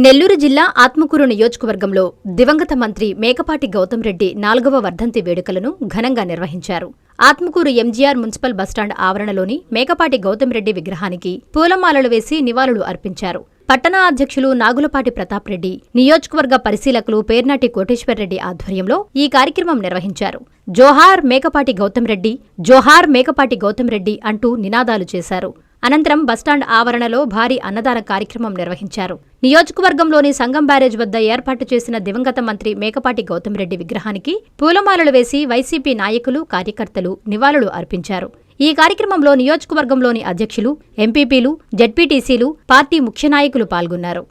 నెల్లూరు జిల్లా ఆత్మకూరు నియోజకవర్గంలో దివంగత మంత్రి మేకపాటి గౌతమ్ రెడ్డి 4వ వర్ధంతి వేడుకలను ఘనంగా నిర్వహించారు. ఆత్మకూరు ఎంజీఆర్ మున్సిపల్ బస్టాండ్ ఆవరణలోని మేకపాటి గౌతమ్ రెడ్డి విగ్రహానికి పూలమాలలు వేసి నివాళులు అర్పించారు. పట్టణ అధ్యక్షులు నాగులపాటి ప్రతాప్ రెడ్డి, నియోజకవర్గ పరిశీలకులు పేర్నాటి కోటేశ్వర్రెడ్డి ఆధ్వర్యంలో ఈ కార్యక్రమం నిర్వహించారు. జోహార్ మేకపాటి గౌతమ్ రెడ్డి, జోహార్ మేకపాటి గౌతమ్ రెడ్డి అంటూ నినాదాలు చేశారు. అనంతరం బస్టాండ్ ఆవరణలో భారీ అన్నదాన కార్యక్రమం నిర్వహించారు. నియోజకవర్గంలోని సంగం బ్యారేజ్ వద్ద ఏర్పాటు చేసిన దివంగత మంత్రి మేకపాటి గౌతమ్ రెడ్డి విగ్రహానికి పూలమాలలు వేసి వైసీపీ నాయకులు, కార్యకర్తలు నివాళులు అర్పించారు. ఈ కార్యక్రమంలో నియోజకవర్గంలోని అధ్యక్షులు, ఎంపీపీలు, జెడ్పీటీసీలు, పార్టీ ముఖ్య నాయకులు పాల్గొన్నారు.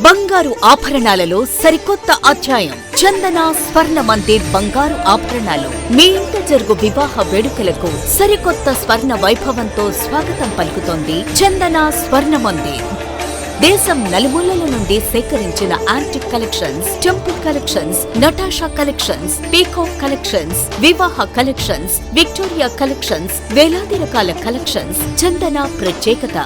బంగారు ఆభరణాలలో సరికొత్త అధ్యాయం. చందన స్వర్ణ మందిర్ బంగారు ఆభరణాలు. మీ ఇంట జరుగు వివాహ వేడుకలకు సరికొత్త స్వర్ణ వైభవంతో స్వాగతం పలుకుతోంది చందన స్వర్ణ మందిర్. దేశం నలుమూలల నుండి సేకరించిన antique collections, temple collections, Natasha collections, peacock collections, వివాహ కలెక్షన్స్, విక్టోరియా కలెక్షన్స్, వేలాది రకాల కలెక్షన్స్. చందన ప్రత్యేకత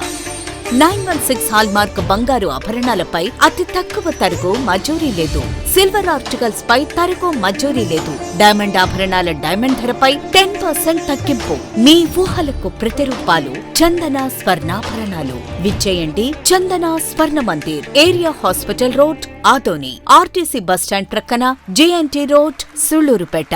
916 హాల్మార్క్ బంగారు ఆభరణాలపై అతి తక్కువ తరుగు మజూరీ లేదు. సిల్వర్ ఆర్టికల్స్ పై తరుగు మజూరీ లేదు. డైమండ్ ఆభరణాల డైమండ్ ధరపై 10% తగ్గింపు. మీ ఊహలకు ప్రతిరూపాలు చందన స్వర్ణాభరణాలు. విచ్చేయండి చందన స్వర్ణ Mandir, area hospital road, Adoni, RTC bus stand ప్రక్కన, జేఎన్టీ రోడ్, సుళ్లూరుపేట.